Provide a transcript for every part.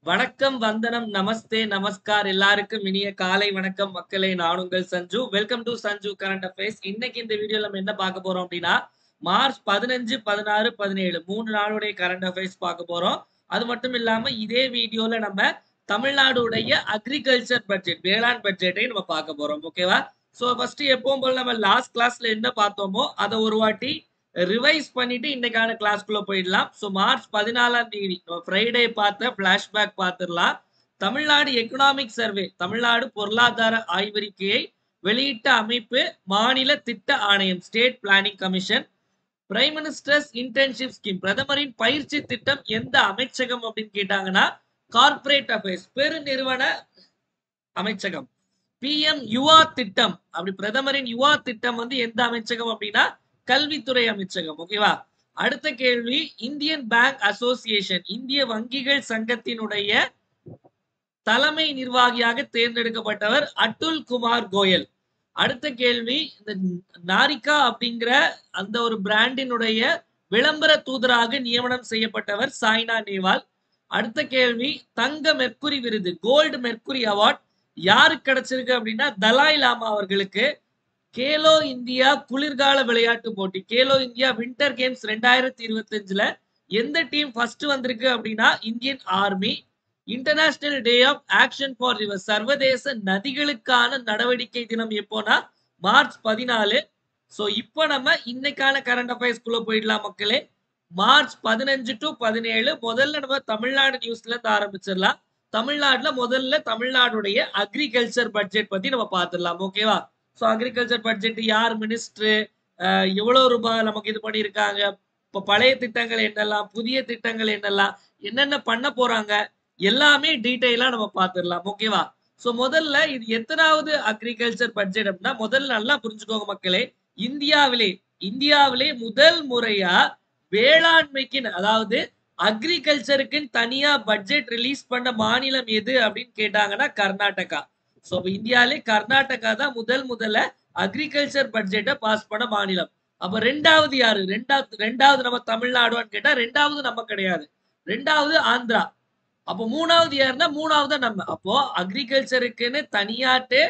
வணக்கம், வந்தனம், நமஸ்தே, நமஸ்கார் எல்லாருக்கும் இனிய காலை வணக்கம் மக்களே. நான் உங்கள் Sanju. Welcome to Sanju current affairs. இன்னைக்கு இந்த வீடியோல நம்ம என்ன பார்க்க போறோம் அப்படின்னா, மார்ச் 15, 16, 17 3 நாளுடைய கரண்ட் அஃபேர்ஸ் பார்க்க போறோம். அது மட்டும் இல்லாம இதே வீடியோல நம்ம தமிழ்நாடுடைய அக்ரிகல்ச்சர் பட்ஜெட், வேளாண் பட்ஜெட்டை நம்ம பார்க்க போறோம். ஓகேவா? சோ ஃபர்ஸ்ட் எப்பவும் போல நம்ம லாஸ்ட் கிளாஸ்ல என்ன பார்த்தோமோ அத ஒரு வாட்டி ரிவைஸ் பண்ணிட்டு இன்னைக்கான கிளாஸ்க்குள்ள போயிடலாம். ஸோ மார்ச் 14ஆம் தேதி ஃப்ரைடே பார்த்த பிளாஷ்பேக் பார்த்துடலாம். தமிழ்நாடு எக்கனாமிக் சர்வே, தமிழ்நாடு பொருளாதார ஆய்வறிக்கையை வெளியிட்ட அமைப்பு மாநில திட்ட ஆணையம், state planning commission. Prime ministers internship scheme, பிரதமரின் பயிற்சி திட்டம் எந்த அமைச்சகம் அப்படின்னு கேட்டாங்கன்னா கார்ப்பரேட் அஃபேர்ஸ், பெருநிறுவன அமைச்சகம். பிஎம் யுவா திட்டம், அப்படி பிரதமரின் யுவா திட்டம் வந்து எந்த அமைச்சகம் அப்படின்னா கல்வித்துறை அமைச்சகம். ஓகேவா? அடுத்த கேள்வி, இந்தியன் பேங்க் அசோசியேஷன், இந்திய வங்கிகள் சங்கத்தினுடைய தலைமை நிர்வாகியாக தேர்ந்தெடுக்கப்பட்டவர் அட்டுல் குமார் கோயல். அடுத்த கேள்வி, இந்த நாரிகா அப்படிங்கிற அந்த ஒரு பிராண்டினுடைய விளம்பர தூதராக நியமனம் செய்யப்பட்டவர் சாய்னா நேவால். அடுத்த கேள்வி, தங்க மெர்க்குரி விருது, கோல்டு மெர்க்குரி அவார்ட் யாருக்கு கிடைச்சிருக்கு அப்படின்னா தலாய் லாமா அவர்களுக்கு. கேலோ இந்தியா குளிர்கால விளையாட்டு போட்டி, கேலோ இந்தியா வின்டர் கேம்ஸ் 2025ல எந்த டீம் ஃபர்ஸ்ட் வந்திருக்கு அப்படின்னா Indian army. International day of action for river, சர்வதேச நதிகளுக்கான நடவடிக்கை தினம் எப்போனா மார்ச் 14. சோ இப்போ நம்ம இன்னைக்கான கரண்ட் அஃபேர்ஸ் குள்ள போயிடலாம் மக்களே. மார்ச் 15 டு 17 முதல்ல நம்ம தமிழ்நாடு நியூஸ்ல இருந்து ஆரம்பிச்சிடலாம். தமிழ்நாடுல முதல்ல தமிழ்நாடுடைய அக்ரிகல்ச்சர் பட்ஜெட் பத்தி நம்ம பார்த்துடலாம். ஓகேவா? ஸோ அக்ரிகல்ச்சர் பட்ஜெட் யார் மினிஸ்டர், எவ்வளவு ரூபாய் நமக்கு இது பண்ணியிருக்காங்க, இப்போ பழைய திட்டங்கள் என்னெல்லாம், புதிய திட்டங்கள் என்னெல்லாம், என்னென்ன பண்ண போறாங்க, எல்லாமே டீட்டெயிலா நம்ம பார்த்துடலாம். ஓகேவா? ஸோ முதல்ல இது எத்தனாவது அக்ரிகல்ச்சர் பட்ஜெட் அப்படின்னா, முதல்ல நல்லா புரிஞ்சுக்கோங்க மக்களே. இந்தியாவிலே முதல் முறையா வேளாண்மைக்கு, அதாவது அக்ரிகல்ச்சருக்குன்னு தனியா பட்ஜெட் ரிலீஸ் பண்ண மாநிலம் எது அப்படின்னு கேட்டாங்கன்னா கர்நாடகா. சோ இந்தியாலே கர்நாடகா தான் முதல்ல அக்ரிகல்ச்சர் பட்ஜெட்டை பாஸ் பண்ண மாநிலம். அப்ப ரெண்டாவது யாரு? ரெண்டாவது நம்ம தமிழ்நாடுன்னு கேட்டா ரெண்டாவது நம்ம கிடையாது, ரெண்டாவது ஆந்திரா. அப்போ மூணாவது யாருன்னா மூணாவது நம்ம. அப்போ அக்ரிகல்ச்சருக்குன்னு தனியாட்டு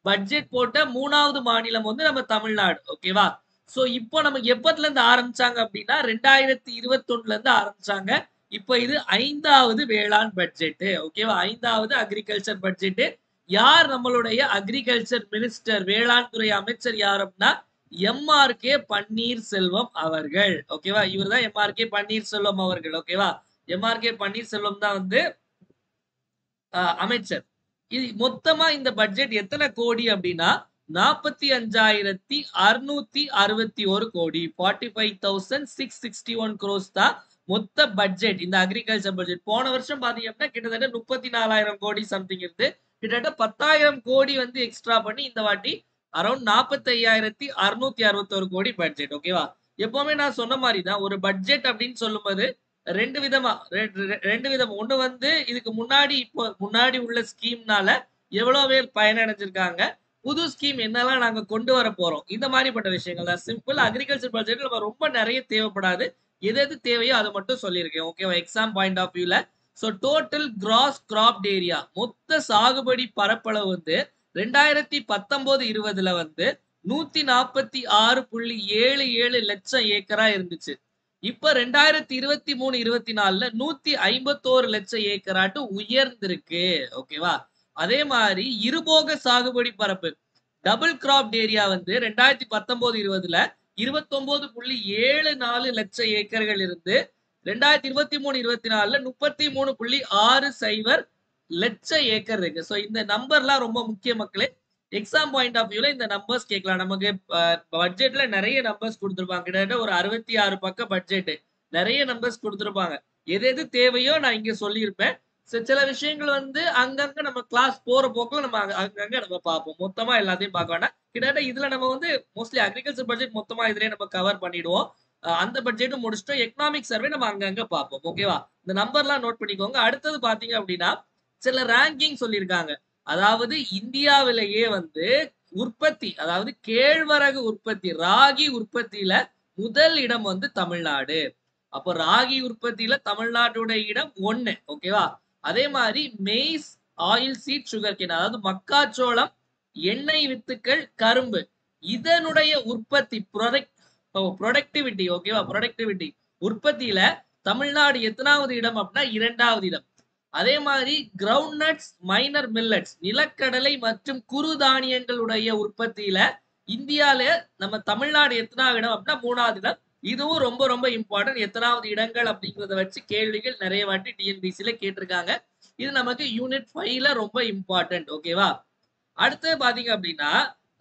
பட்ஜெட் போட்ட மூணாவது மாநிலம் வந்து நம்ம தமிழ்நாடு. ஓகேவா? சோ இப்போ நம்ம எப்பத்துல இருந்து ஆரம்பிச்சாங்க அப்படின்னா 2021ல இருந்து ஆரம்பிச்சாங்க. இப்போ இது 5வது வேளாண் பட்ஜெட். ஓகேவா? 5வது அக்ரிகல்ச்சர் பட்ஜெட். யார் நம்மளுடைய அக்ரிகல்ச்சர் மினிஸ்டர், வேளாண் துறை அமைச்சர் யார் அப்படின்னா எம்ஆர்கே பன்னீர்செல்வம் அவர்கள். ஓகேவா? இவர் தான் எம்ஆர்கே பன்னீர்செல்வம் அவர்கள். ஓகேவா? எம்ஆர்கே பன்னீர்செல்வம் தான் வந்து அமைச்சர். இது மொத்தமா இந்த பட்ஜெட் எத்தனை கோடி அப்படின்னா 45,661 கோடி, 45,661 crores தான் மொத்த பட்ஜெட் இந்த அக்ரிகல்ச்சர் பட்ஜெட். போன வருஷம் பாத்தீங்க அப்படின்னா கிட்டத்தட்ட 34,000 கோடி சம்திங் இருந்து, கிட்டத்தட்ட 10,000 கோடி வந்து எக்ஸ்ட்ரா பண்ணி இந்த வாட்டி அரௌண்ட் 45,661 கோடி பட்ஜெட். ஓகேவா? எப்பவுமே நான் சொன்ன மாதிரி தான், ஒரு பட்ஜெட் அப்படின்னு சொல்லும்போது ரெண்டு விதமா, ஒண்ணு வந்து இதுக்கு முன்னாடி, இப்போ முன்னாடி உள்ள ஸ்கீம்னால எவ்வளவு பேர் பயனடைஞ்சிருக்காங்க, புது ஸ்கீம் என்னெல்லாம் நாங்க கொண்டு வர போறோம், இந்த மாதிரிப்பட்ட விஷயங்கள் தான். சிம்பிள் அக்ரிகல்ச்சர் பட்ஜெட் நம்ம ரொம்ப நிறைய தேவைப்படாது, எது எது தேவையோ அதை மட்டும் சொல்லியிருக்கேன். ஓகேவா? எக்ஸாம் பாயிண்ட் ஆஃப் வியூல. So total gross crop area, மொத்த சாகுபடி பரப்பளவு வந்து 2019-20ல வந்து 146.77 லட்சம் ஏக்கரா இருந்துச்சு. இப்ப 2023-24ல 151 லட்சம் ஏக்கராட்டு உயர்ந்திருக்கு. ஓகேவா? அதே மாதிரி இருபோக சாகுபடி பரப்பு, டபுள் கிராப் ஏரியா வந்து 2019-20ல 29.74 லட்சம் ஏக்கர்கள் இருந்து 2023-24ல 33.60 லட்சம் ஏக்கர் இருக்கு. சோ இந்த நம்பர்லாம் ரொம்ப முக்கிய மக்களே. எக்ஸாம் பாயிண்ட் ஆஃப் வியூல இந்த நம்பர்ஸ் கேட்கலாம். நமக்கு பட்ஜெட்ல நிறைய நம்பர்ஸ் கொடுத்துருப்பாங்க. கிட்டத்தட்ட ஒரு 66 பக்க பட்ஜெட், நிறைய நம்பர்ஸ் கொடுத்துருப்பாங்க. எது எது தேவையோ நான் இங்க சொல்லியிருப்பேன். சில விஷயங்கள் வந்து அங்கங்க நம்ம கிளாஸ் போற போக்குல நம்ம அங்கங்க நம்ம பார்ப்போம். மொத்தமா எல்லாத்தையும் பார்க்க வேண்டாம். கிட்டத்தட்ட இதுல நம்ம வந்து மோஸ்ட்லி அக்ரிகல்ச்சர் பட்ஜெட் மொத்தமா இதுலயே நம்ம கவர் பண்ணிடுவோம். அந்த பட்ஜெட்டும் முடிச்சிட்டோம். எக்கனாமிக் சர்வே நம்ம அங்கங்க பார்ப்போம். ஓகேவா? இந்த நம்பர்லாம் நோட் பண்ணிக்கோங்க. அடுத்தது பாத்தீங்க அப்படின்னா சில ரேங்கிங் சொல்லியிருக்காங்க. அதாவது இந்தியாவிலேயே வந்து உற்பத்தி, அதாவது கேழ்வரகு உற்பத்தி, ராகி உற்பத்தியில முதல் இடம் வந்து தமிழ்நாடு. அப்போ ராகி உற்பத்தியில தமிழ்நாட்டுடைய இடம் 1. ஓகேவா? அதே மாதிரி maize, oil seat, sugar cane, அதாவது மக்காச்சோளம், எண்ணெய் வித்துக்கள், கரும்பு, இதனுடைய உற்பத்தி ப்ரொடக்டிவிட்டி, ஓகேவா, ப்ரொடக்டிவிட்டி உற்பத்தியில தமிழ்நாடு எத்தனாவது இடம் அப்படின்னா 2வது இடம். அதே மாதிரி கிரவுண்ட் நட்ஸ், மைனர் மில்லட்ஸ், நிலக்கடலை மற்றும் குறு தானியங்களுடைய உற்பத்தியில இந்தியால நம்ம தமிழ்நாடு எத்தனாவது இடம் அப்படின்னா 3வது இடம். இதுவும் ரொம்ப ரொம்ப இம்பார்ட்டன்ட். எத்தனாவது இடங்கள் அப்படிங்கறத வச்சு கேள்விகள் நிறைய வாட்டி டிஎன்பிசில கேட்டிருக்காங்க. இது நமக்கு யூனிட் 5ல ரொம்ப இம்பார்ட்டன்ட். ஓகேவா. அடுத்து பாத்தீங்க அப்படின்னா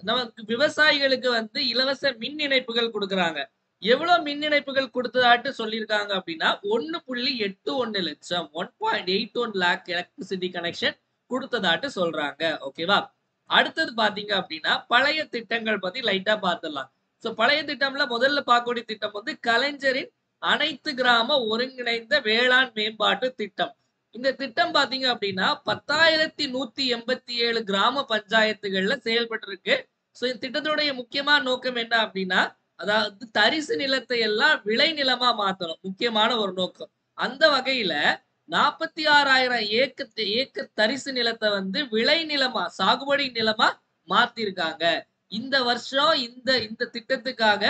நமக்கு விவசாயிகளுக்கு வந்து இலவச மின் இணைப்புகள் கொடுக்கறாங்க. எவ்வளவு மின் இணைப்புகள் கொடுத்ததாட்டு சொல்லியிருக்காங்க அப்படின்னா 1.81 லட்சம், 1.81 lakh எலக்ட்ரிசிட்டி கனெக்ஷன் கொடுத்ததாட்டு சொல்றாங்க. ஓகேவா. அடுத்தது பாத்தீங்க அப்படின்னா பழைய திட்டங்கள் பத்தி லைட்டா பார்த்துடலாம். சோ பழைய திட்டம்ல முதல்ல பார்க்கக்கூடிய திட்டம் வந்து கலைஞரின் அனைத்து கிராம ஒருங்கிணைந்த வேளாண் மேம்பாட்டு திட்டம். இந்த திட்டம் பாத்தீங்க அப்படின்னா 10,187 கிராம பஞ்சாயத்துகள்ல செயல்பட்டு இருக்கு. சோ இந்த திட்டத்துடைய முக்கியமான நோக்கம் என்ன அப்படின்னா, அதாவது தரிசு நிலத்தை எல்லாம் விளை நிலமா மாத்தணும், முக்கியமான ஒரு நோக்கம். அந்த வகையில 46,000 ஏக்கர் தரிசு நிலத்தை வந்து விளை நிலமா, சாகுபடி நிலமா மாத்திருக்காங்க. இந்த வருஷம் இந்த திட்டத்துக்காக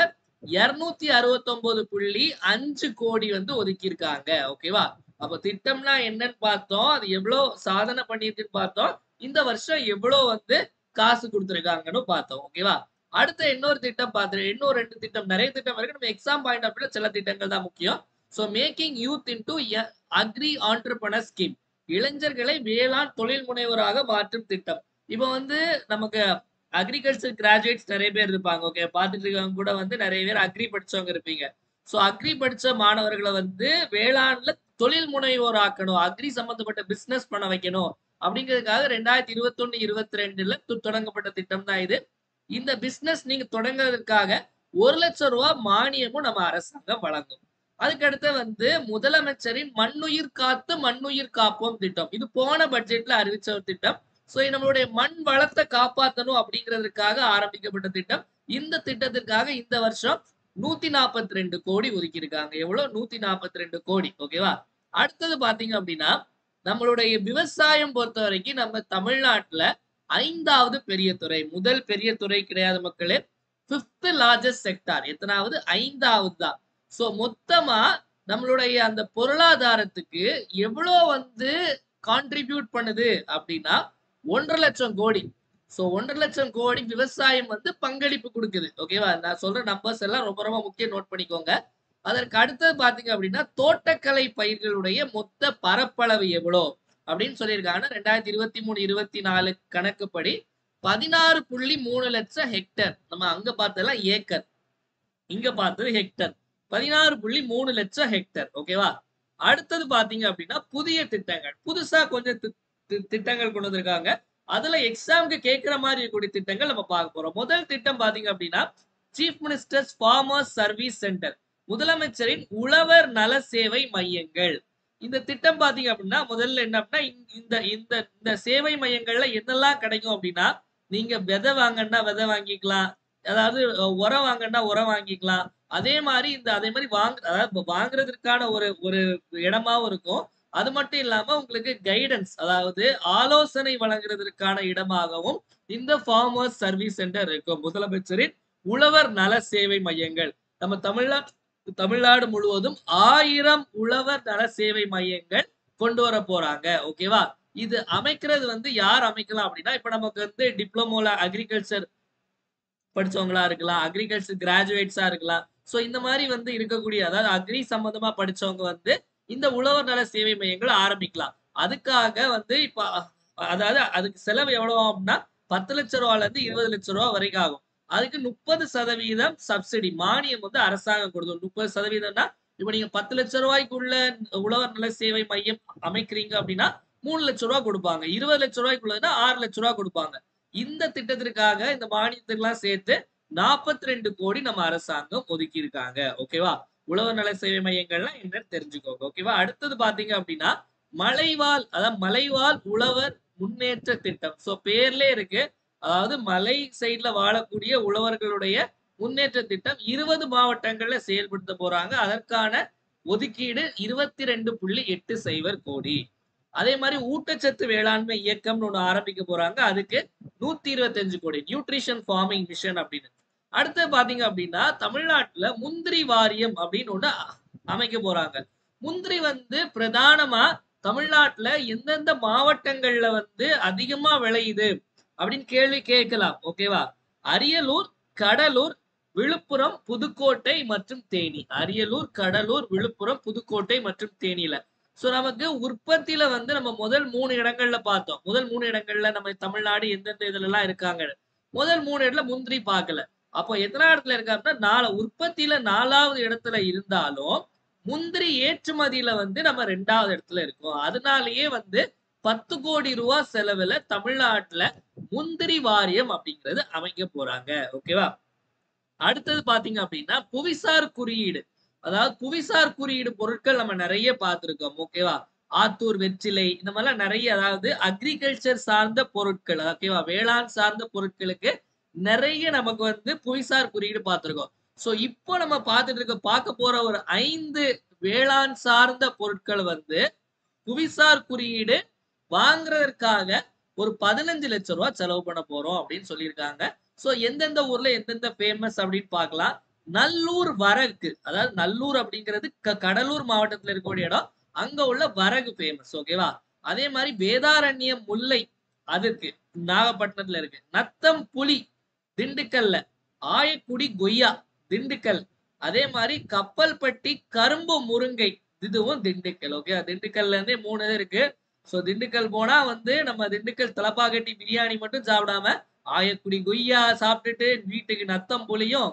269.5 கோடி வந்து ஒதுக்கி இருக்காங்க. ஓகேவா. அப்ப திட்டம்னா என்னன்னு பார்த்தோம், அது எவ்வளவு சாதனை பண்ணிருக்குன்னு பார்த்தோம், இந்த வருஷம் எவ்வளவு வந்து காசு கொடுத்திருக்காங்கன்னு பார்த்தோம். ஓகேவா. அடுத்த இன்னொரு திட்டம் பார்த்து, இன்னொரு 2 திட்டம், நிறைய திட்டம் இருக்கு. நம்ம எக்ஸாம் பாயிண்ட் ஆஃப் வியூல சில திட்டங்கள் தான் முக்கியம். So making youth into agri entrepreneur scheme, இளைஞர்களை வேளாண் தொழில் முனைவராக மாற்றும் திட்டம். இப்போ வந்து நமக்கு அக்ரிகல்ச்சர் கிராஜுவேட்ஸ் நிறைய பேர் இருப்பாங்க. ஓகே, பார்த்துட்டு இருக்கவங்க கூட வந்து நிறைய பேர் அக்ரி படிச்சவங்க இருப்பீங்க. சோ அக்ரி படிச்ச மாணவர்களை வந்து வேளாண்ல தொழில் முனைவோர் ஆக்கணும், அக்ரி சம்பந்தப்பட்ட பிசினஸ் பண்ண வைக்கணும் அப்படிங்கிறதுக்காக 2021-22ல தொடங்கப்பட்ட திட்டம் தான் இது. இந்த பிசினஸ் நீங்க தொடங்குறதுக்காக 1 லட்சம் ரூபாய் மானியமும் நம்ம அரசாங்கம் வழங்கும். அதுக்கடுத்து வந்து முதலமைச்சரின் மண்ணுயிர் காத்து மண்ணுயிர் காப்போம் திட்டம். இது போன பட்ஜெட்ல அறிவிச்ச ஒரு திட்டம். சோ நம்மளுடைய மண் வளத்தை காப்பாற்றணும் அப்படிங்கிறதுக்காக ஆரம்பிக்கப்பட்ட திட்டம். இந்த திட்டத்திற்காக இந்த வருஷம் 142 கோடி ஒதுக்கி இருக்காங்க. எவ்வளவு? 142 கோடி. ஓகேவா. அடுத்தது பாத்தீங்க அப்படின்னா நம்மளுடைய விவசாயம் பொறுத்த வரைக்கும் நம்ம தமிழ்நாட்டுல 5வது பெரிய துறை. முதல் பெரிய துறை கிடையாது மக்களே, 5th லார்ஜஸ்ட் செக்டார். எத்தனாவது? 5வது தான். சோ மொத்தமா நம்மளுடைய அந்த பொருளாதாரத்துக்கு எவ்வளவு வந்து கான்ட்ரிபியூட் பண்ணுது அப்படின்னா 1.5 லட்சம் கோடி. சோ 1.5 லட்சம் கோடி விவசாயம் வந்து பங்களிப்பு கொடுக்குது. ஓகேவா. நான் சொல்ற நம்பர்ஸ் எல்லாம் ரொம்ப ரொம்ப முக்கியம், நோட் பண்ணிக்கோங்க. அதற்கு அடுத்தது பாத்தீங்க அப்படின்னா தோட்டக்கலை பயிர்களுடைய மொத்த பரப்பளவு எவ்வளோ அப்படின்னு சொல்லியிருக்காங்க. 2023-24 கணக்குப்படி 16.3 லட்சம் ஹெக்டர். நம்ம அங்க பார்த்ததெல்லாம் ஏக்கர், இங்க பார்த்தது ஹெக்டர். 16.3 லட்சம் ஹெக்டர். ஓகேவா. அடுத்தது பாத்தீங்க அப்படின்னா புதிய திட்டங்கள், புதுசா கொஞ்சம் திட்டங்கள் கொண்டு வந்திருக்காங்க. அதுல எக்ஸாமுக்கு கேட்கிற மாதிரி இருக்கக்கூடிய திட்டங்கள் நம்ம பார்க்க போறோம். முதல் திட்டம் பாத்தீங்க அப்படின்னா chief ministers farmers service centre, முதலமைச்சரின் உழவர் நல சேவை மையங்கள். இந்த திட்டம் பாத்தீங்க அப்படின்னா முதல்ல என்ன அப்படின்னா இந்த சேவை மையங்கள்ல என்னெல்லாம் கிடைக்கும் அப்படின்னா, நீங்க விதை வாங்கன்னா விதை வாங்கிக்கலாம், அதாவது உரம் வாங்கன்னா உரம் வாங்கிக்கலாம். அதே மாதிரி அதாவது வாங்குறதுக்கான ஒரு இடமாவும் இருக்கும். அது மட்டும் இல்லாம உங்களுக்கு கைடன்ஸ், அதாவது ஆலோசனை வழங்குறதுக்கான இடமாகவும் இந்த ஃபார்மர்ஸ் சர்வீஸ் சென்டர் இருக்கும். முதலமைச்சரின் உழவர் நல சேவை மையங்கள். நம்ம தமிழ்நாடு முழுவதும் 1000 உழவர் நல சேவை மையங்கள் கொண்டு வர போறாங்க. ஓகேவா. இது அமைக்கிறது வந்து யார் அமைக்கலாம் அப்படின்னா, இப்ப நமக்கு வந்து டிப்ளமோல அக்ரிகல்ச்சர் படிச்சவங்களா இருக்கலாம், அக்ரிகல்ச்சர் கிராஜுவேட்ஸா இருக்கலாம். சோ இந்த மாதிரி வந்து இருக்கக்கூடிய, அதாவது அக்ரி சம்பந்தமா படிச்சவங்க வந்து இந்த உழவர் நல சேவை மையங்களை ஆரம்பிக்கலாம். அதுக்காக வந்து இப்ப அதாவது அதுக்கு செலவு எவ்வளவு ஆகும்னா 10 லட்சம் ரூபாயில இருந்து 20 லட்சம் ரூபாய் வரைக்கும் ஆகும். அதுக்கு 30% சப்சிடி மானியம் வந்து அரசாங்கம் கொடுக்கும். 30%னா இப்ப நீங்க 10 லட்சம் ரூபாய்க்குள்ள உழவர் நல சேவை மையம் அமைக்கிறீங்க அப்படின்னா 3 லட்சம் ரூபாய் கொடுப்பாங்க. 20 லட்சம் ரூபாய்க்குள்ளதுன்னா 6 லட்சம் ரூபாய் கொடுப்பாங்க. இந்த திட்டத்திற்காக இந்த மானியத்துக்கெல்லாம் சேர்த்து 42 கோடி நம்ம அரசாங்கம் ஒதுக்கி இருக்காங்க. ஓகேவா. உழவர் நல சேவை மையங்கள்லாம் என்னன்னு தெரிஞ்சுக்கோங்க. ஓகேவா. அடுத்தது பாத்தீங்க அப்படின்னா மலைவாழ் உழவர் முன்னேற்ற திட்டம். சோ பேர்ல இருக்கு, அதாவது மலை சைட்ல வாழக்கூடிய உழவர்களுடைய முன்னேற்ற திட்டம் 20 மாவட்டங்கள்ல செயல்படுத்த போறாங்க. அதற்கான ஒதுக்கீடு 22.80 கோடி. அதே மாதிரி ஊட்டச்சத்து வேளாண்மை இயக்கம்னு ஒண்ணு ஆரம்பிக்க போறாங்க. அதுக்கு 125 கோடி நியூட்ரிஷன் ஃபார்மிங் மிஷன் அப்படின்னு. அடுத்து பாத்தீங்க அப்படின்னா தமிழ்நாட்டுல முந்திரி வாரியம் அப்படின்னு ஒண்ணு அமைக்க போறாங்க. முந்திரி வந்து பிரதானமா தமிழ்நாட்டுல எந்தெந்த மாவட்டங்கள்ல வந்து அதிகமா விளையுது அப்படின்னு கேள்வி கேட்கலாம். ஓகேவா? அரியலூர், கடலூர், விழுப்புரம், புதுக்கோட்டை மற்றும் தேனி. அரியலூர், கடலூர், விழுப்புரம், புதுக்கோட்டை மற்றும் தேனியில. சோ நமக்கு உற்பத்தியில வந்து நம்ம முதல் 3 இடங்கள்ல பார்த்தோம். முதல் 3 இடங்கள்ல நம்ம தமிழ்நாடு எந்தெந்த இதுல எல்லாம் இருக்காங்க. முதல் 3 இடத்துல முந்திரி பார்க்கல. அப்போ எத்தனை இடத்துல இருக்காருன்னா உற்பத்தியில 4வது இடத்துல இருந்தாலும் முந்திரி ஏற்றுமதியில வந்து நம்ம 2வது இடத்துல இருக்கோம். அதனாலேயே வந்து 10 கோடி ரூபாய் செலவுல தமிழ்நாட்டுல முந்திரி வாரியம் அப்படிங்கிறது அமைக்க போறாங்க. ஓகேவா? அடுத்தது பாத்தீங்க அப்படின்னா புவிசார் குறியீடு. அதாவது புவிசார் குறியீடு பொருட்கள் நம்ம நிறைய பார்த்திருக்கோம். ஓகேவா? ஆத்தூர் வெற்றிலை இந்த மாதிரிலாம் நிறைய, அதாவது அக்ரிகல்ச்சர் சார்ந்த பொருட்கள், ஓகேவா, வேளாண் சார்ந்த பொருட்களுக்கு நிறைய நமக்கு வந்து புவிசார் குறியீடு பார்த்திருக்கோம். சோ இப்போ நம்ம பார்க்க போற ஒரு 5 வேளாண் சார்ந்த பொருட்கள் வந்து புவிசார் குறியீடு வாங்குறதற்காக ஒரு 15 லட்சம் ரூபாய் செலவு பண்ண போறோம் அப்படின்னு சொல்லியிருக்காங்க. சோ எந்தெந்த ஊர்ல எந்தெந்த ஃபேமஸ் அப்படின்னு பார்க்கலாம். நல்லூர் வரகு, அதாவது நல்லூர் அப்படிங்கிறது கடலூர் மாவட்டத்துல இருக்கக்கூடிய இடம். அங்க உள்ள வரகு ஃபேமஸ். ஓகேவா? அதே மாதிரி வேதாரண்யம் முல்லை அதுக்கு நாகப்பட்டினத்துல இருக்கு. நத்தம் புலி திண்டுக்கல்ல, ஆயக்குடி கொய்யா திண்டுக்கல், அதே மாதிரி கப்பல்பட்டி கரும்பு முருங்கை இதுவும் திண்டுக்கல். ஓகே, திண்டுக்கல்ல இருந்தே 3 இது இருக்கு. சோ திண்டுக்கல் போனா வந்து நம்ம திண்டுக்கல் தலப்பாக்கட்டி பிரியாணி மட்டும் சாப்பிடாம ஆயக்குடி கொய்யா சாப்பிட்டுட்டு வீட்டுக்கு நத்தம் புலியும்